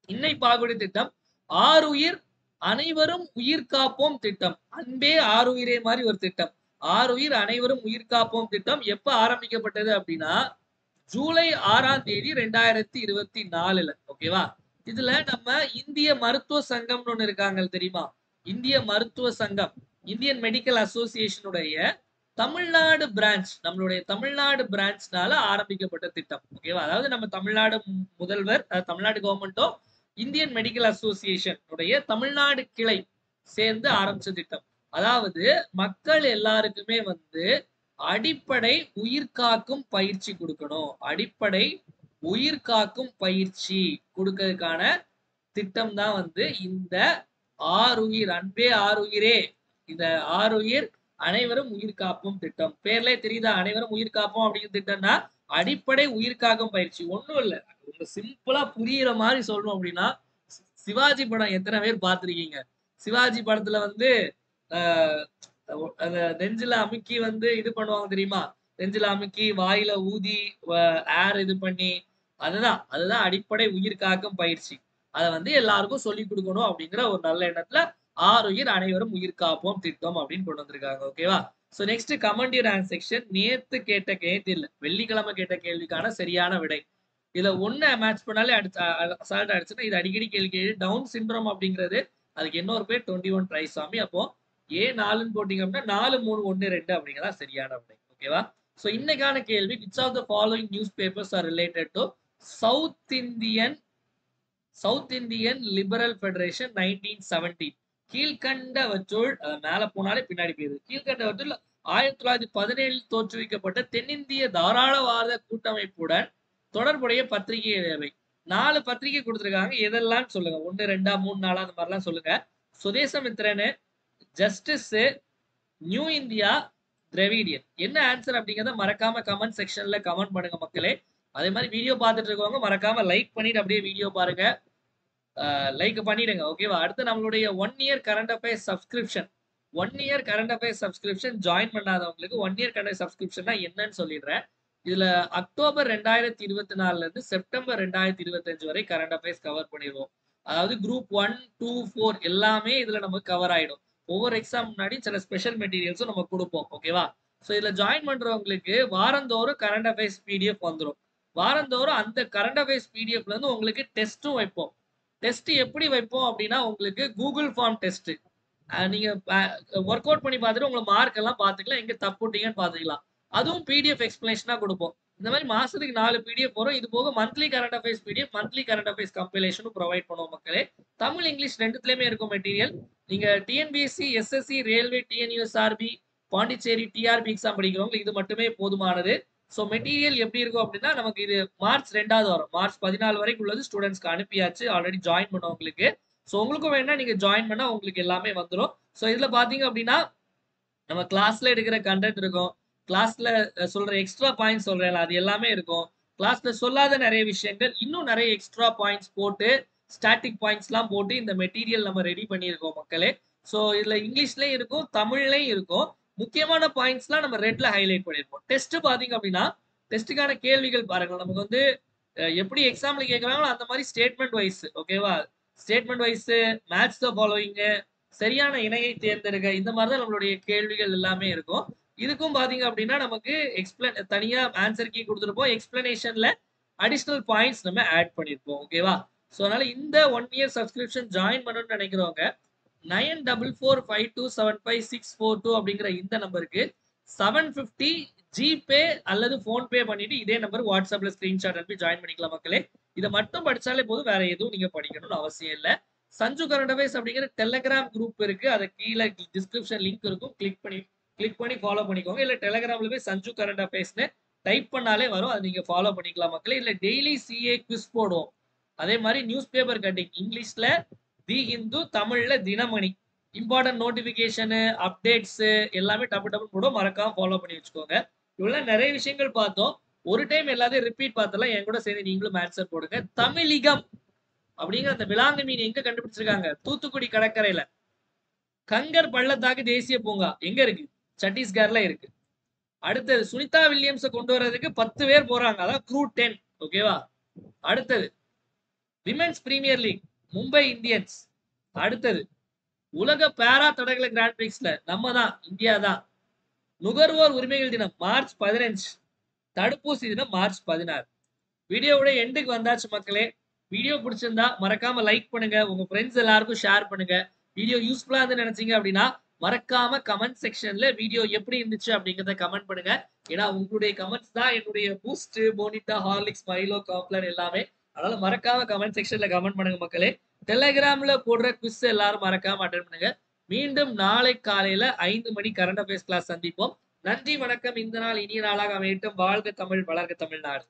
இன்னை பாகுடி திட்டம், ஆறுயிர் அனைவரும் உயிர் காப்போம் திட்டம். அன்பே ஆறுயிரே மாதிரி ஒரு திட்டம். ஆறுயிர் அனைவரும் உயிர் காப்போம் திட்டம் எப்ப ஆரம்பிக்கப்பட்டது அப்படின்னா ஜூலை 6ஆம் தேதி 2024. ஓகேவா? இதுல நம்ம இந்திய மருத்துவ சங்கம்னு ஒண்ணு இருக்காங்க தெரியுமா? இந்திய மருத்துவ சங்கம், இந்தியன் மெடிக்கல் அசோசியேஷனுடைய தமிழ்நாடு பிரான்ச், நம்மளுடைய தமிழ்நாடு பிரான்ச்னால ஆரம்பிக்கப்பட்ட திட்டம். ஓகேவா? அதாவது நம்ம தமிழ்நாடு முதல்வர், தமிழ்நாடு கவர்மெண்டோ இந்தியன் மெடிக்கல் அசோசியேஷன் உடைய தமிழ்நாடு கிளை சேர்ந்து ஆரம்பிச்ச திட்டம். அதாவது மக்கள் எல்லாருக்குமே வந்து அடிப்படை உயிர்காக்கும் பயிற்சி கொடுக்கணும். அடிப்படை உயிர்காக்கும் பயிற்சி கொடுக்கறதுக்கான திட்டம் தான் வந்து இந்த ஆறுயிர், அன்பே ஆறுயிரே, இந்த ஆறுயிர் அனைவரும் உயிர் காப்போம் திட்டம். பேர்லே தெரியுதா? அனைவரும் உயிர் காப்போம் அப்படிங்கிற திட்டம்னா அடிப்படை உயிர்காக்கும் பயிற்சி. ஒண்ணும் இல்ல, சிம்பிளா புரியுற மாதிரி சொல்லணும் அப்படின்னா, சிவாஜி படம் எத்தனை பேர் பார்த்திருக்கீங்க? சிவாஜி படத்துல வந்து அந்த நெஞ்சில அமுக்கி வந்து இது பண்ணுவாங்க தெரியுமா? நெஞ்சில அமுக்கி வாயில ஊதி ஏர் இது பண்ணி, அதுதான் அடிப்படை உயிர் காக்கும் பயிற்சி. அதை வந்து எல்லாருக்கும் சொல்லி கொடுக்கணும் அப்படிங்கிற ஒரு நல்ல எண்ணத்துல ஆறுயிர் அனைவரும் உயிர் காப்போம் திட்டம் அப்படின்னு கொண்டு வந்திருக்காங்க. ஓகேவா? So next comment your answer section. நேத்து கேட்ட கேள்வி இல்ல, வெள்ளிக்கிழமை கேட்ட கேள்விக்கான சரியான விடை. இதுல ஒண்ணு மேட்ச் பண்ணாலே அசால்ட் அடிச்சுன்னா இது அடிக்கடி கேள்வி. டவுன் சிண்ட்ரோம் அப்படிங்கிறது அதுக்கு இன்னொரு பேர் 21 ட்ரைசாமி. அப்போ A4ன்னு போட்டீங்க அப்படின்னா 4, 3, 1, 2 அப்படிங்கிறதா சரியான விடை. ஓகேவா? சோ இன்னைக்கான கேள்வி, which of the following newspapers are related to South Indian Liberal Federation 1917? கீழ்கண்டவற்றுள், மேல போனாலே பின்னாடி போயிருது. கீழ்கண்டவற்றுள் 1917 தோற்றுவிக்கப்பட்ட தென்னிந்திய தாராளவாத கூட்டமைப்புடன் தொடர்புடைய பத்திரிகை எவை? 4 பத்திரிகை கொடுத்திருக்காங்க. எதெல்லாம் சொல்லுங்க. 1, 2, 3, 4 அந்த மாதிரிலாம் சொல்லுங்க. Swadesamitran, justice, new India, Dravidian. என்ன ஆன்சர் அப்படிங்கறத மறக்காம கமெண்ட் செக்ஷன்ல கமெண்ட் பண்ணுங்க மக்களே. அதே மாதிரி வீடியோ பார்த்துட்டு இருக்கவங்க மறக்காம லைக் பண்ணிட்டு அப்படியே வீடியோ பாருங்க. லைக் பண்ணிடுங்க. ஓகேவா? அடுத்து நம்மளுடைய 1 year current affairs subscription, 1 year current affairs subscription join பண்ணாதவங்களுக்கு 1 இயர் கரண்ட் சப்ஸ்கிரிப்ஷன்னா என்னன்னு சொல்லிடுறேன். இதுல அக்டோபர் 2024 இருந்து செப்டம்பர் 2025 வரை கரண்ட் அஃபேர்ஸ் கவர் பண்ணிடுவோம். அதாவது குரூப் 1, 2, 4 எல்லாமே இதுல நமக்கு கவர் ஆயிடும். ஒவ்வொரு எக்ஸாம் முன்னாடி சில ஸ்பெஷல் மெட்டீரியல்ஸும் நம்ம கொடுப்போம். ஓகேவா? ஸோ இதுல ஜாயின் பண்றவங்களுக்கு வாரந்தோறும் கரண்ட் அஃபேர்ஸ் பிடிஎஃப் வந்துடும். வாரந்தோறும் அந்த கரண்ட் அஃபேர்ஸ் பிடிஎஃப்ல இருந்து உங்களுக்கு டெஸ்ட்டும் வைப்போம். டெஸ்ட் எப்படி வைப்போம் அப்படின்னா, உங்களுக்கு கூகுள் ஃபார்ம் டெஸ்ட் நீங்க ஒர்க் அவுட் பண்ணி பார்த்துட்டு உங்களை மார்க் எல்லாம் பார்த்துக்கலாம், எங்க தப்புட்டீங்கன்னு பார்த்துக்கலாம். அதுவும் பிடிஎஃப் எக்ஸ்பிளேஷனா கொடுப்போம். இந்த மாதிரி மாசத்துக்கு 4 பிடிஎஃப் வரும். இது போக monthly current affairs PDF, monthly current affairs கம்பைலேஷனும் ப்ரொவைட் பண்ணுவோம் மக்களே. தமிழ், இங்கிலீஷ் ரெண்டுத்துலயுமே இருக்கும் மெட்டீரியல். நீங்க TNPSC, SSC, railway, TNUSRB, Pondicherry, TRB exam படிக்கிறவங்களுக்கு இது மட்டுமே போதுமானது. ஸோ மெட்டீரியல் எப்படி இருக்கும் அப்படின்னா, நமக்கு இது மார்ச் 2வது வாரம், மார்ச் 14 வரைக்கும் உள்ளது ஸ்டூடெண்ட்ஸ்க்கு அனுப்பியாச்சு ஆல்ரெடி ஜாயின் பண்ணவங்களுக்கு. ஸோ உங்களுக்கும் வேணா நீங்க ஜாயின் பண்ணா உங்களுக்கு எல்லாமே வந்துடும். ஸோ இதுல பாத்தீங்க அப்படின்னா நம்ம கிளாஸ்ல எடுக்கிற கண்டென்ட் இருக்கும், கிளாஸ்ல சொல்ற எக்ஸ்ட்ரா பாயிண்ட்ஸ் சொல்றேன் அது எல்லாமே இருக்கும். கிளாஸ்ல சொல்லாத நிறைய விஷயங்கள், இன்னும் நிறைய எக்ஸ்ட்ரா பாயிண்ட்ஸ் போட்டு, ஸ்டாட்டிக் பாயிண்ட்ஸ் எல்லாம் போட்டு இந்த மெட்டீரியல் நம்ம ரெடி பண்ணியிருக்கோம் மக்களே. ஸோ இதுல இங்கிலீஷ்லயும் இருக்கும், தமிழ்லயும் இருக்கும். முக்கியமான பாயிண்ட்ஸ்லாம் நம்ம ரெட்ல ஹைலைட் பண்ணிருப்போம். டெஸ்ட் பாத்தீங்க அப்படின்னா டெஸ்ட்டுக்கான கேள்விகள் பாருங்க. நமக்கு வந்து எப்படி எக்ஸாம்ல கேட்கறாங்களோ அந்த மாதிரி ஸ்டேட்மெண்ட் வைஸ். ஓகேவா? Statement wise, match the following, சரியான இணையை தேர்ந்தெடுக்க, இந்த மாதிரி தான் நம்மளுடைய கேள்விகள் எல்லாமே இருக்கும். இதுக்கும் பாத்தீங்க அப்படின்னா நமக்கு தனியா ஆன்சர் கீ கொடுத்துருப்போம். எக்ஸ்பிளனேஷன்ல அடிஷனல் பாயிண்ட்ஸ் நம்ம ஆட் பண்ணிருப்போம். ஓகேவா? ஸோ அதனால இந்த 1 இயர் சப்ஸ்கிரிப்ஷன் ஜாயின் பண்ணணும்னு நினைக்கிறவங்க 9445275642 அப்படிங்கிற இந்த நம்பருக்கு 750 ஜிபே அல்லது போன்பே பண்ணிட்டு இதே நம்பர் வாட்ஸ்அப்ல ஸ்கிரீன்ஷாட் அனுப்பி ஜாயின் பண்ணிக்கலாம் மக்களே. இதை மட்டும் படிச்சாலே போதும், வேற எதுவும் நீங்க படிக்கணும்னு அவசியம் இல்ல. சஞ்சு கரண்ட் அஃபேர்ஸ் அப்படிங்கிற டெலகிராம் குரூப் இருக்கு, அதை கீழே டிஸ்கிரிப்ஷன் லிங்க் இருக்கும், கிளிக் பண்ணி ஃபாலோ பண்ணிக்கோங்க. இல்ல டெலகிராம்ல போய் சஞ்சு கரண்ட் அஃபேர்ஸ்னு டைப் பண்ணாலே வரும், அதை நீங்க ஃபாலோ பண்ணிக்கலாம் மக்களே. இல்ல டெய்லி சிஏ குவிஸ் போடுவோம், அதே மாதிரி நியூஸ் பேப்பர் கட்டிங், இங்கிலீஷ்ல தி ஹிந்து, தமிழ்ல தினமணி, இம்பார்ட்டன்ட் நோட்டிபிகேஷன் அப்டேட்ஸ் எல்லாமே டப்பு போடும், மறக்காம ஃபாலோ பண்ணி வச்சுக்கோங்க. இவ்வளவு நிறைய விஷயங்கள் பார்த்தோம். ஒரு டைம் எல்லாத்தையும் ரிப்பீட் பார்த்தலாம், என் கூட சேர்ந்து நீங்களும் ஆன்சர் போடுங்க. தமிழிகம் அப்படிங்கிற அந்த விலாங்கு மீன் எங்க கண்டுபிடிச்சிருக்காங்க? தூத்துக்குடி கடற்கரையில. கங்கர் பள்ளத்தாக்கு தேசிய பூங்கா எங்க இருக்கு? சத்தீஸ்கர்ல இருக்கு. அடுத்தது சுனிதா வில்லியம்ஸை கொண்டு வர்றதுக்கு 10 பேர் போறாங்க, அதான் க்ரூ 10. ஓகேவா? அடுத்தது women's premier league Mumbai Indians. அடுத்தது உலக பேரா தடகள கிராண்ட் பிரிக்ஸ்ல நம்ம தான், இந்தியா தான். நுகர்வோர் உரிமைகள் தினம் மார்ச் 15, தடுப்பூசி தினம் மார்ச் 16. வீடியோவோட எண்டுக்கு வந்தாச்சு மக்களே. வீடியோ பிடிச்சிருந்தா மறக்காம லைக் பண்ணுங்க, உங்க ஃப்ரெண்ட்ஸ் எல்லாருக்கும் ஷேர் பண்ணுங்க. வீடியோ யூஸ்ஃபுல்லா இருந்து நினைச்சீங்க அப்படின்னா மறக்காம கமெண்ட் செக்ஷன்ல வீடியோ எப்படி இருந்துச்சு அப்படிங்கறத கமெண்ட் பண்ணுங்க. ஏன்னா உங்களுடைய கமெண்ட்ஸ் தான் என்னுடைய பூஸ்ட், போனிட்டா, ஹார்லிக்ஸ், மைலோ, காம்ப்ளான் எல்லாமே. அதனால மறக்காம கமெண்ட் செக்ஷன்ல கமெண்ட் பண்ணுங்க மக்களே. டெலிகிராம்ல போடுற குவிஸ் எல்லாரும் மறக்காம அட்டென்ட் பண்ணுங்க. மீண்டும் நாளை காலையில 5 மணி கரண்ட் அஃபேர்ஸ் கிளாஸ் சந்திப்போம். நன்றி, வணக்கம். இந்த நாள் இனிய நாளாக அமையட்டும். வாழ்க தமிழ், வளர்க தமிழ்நாடு.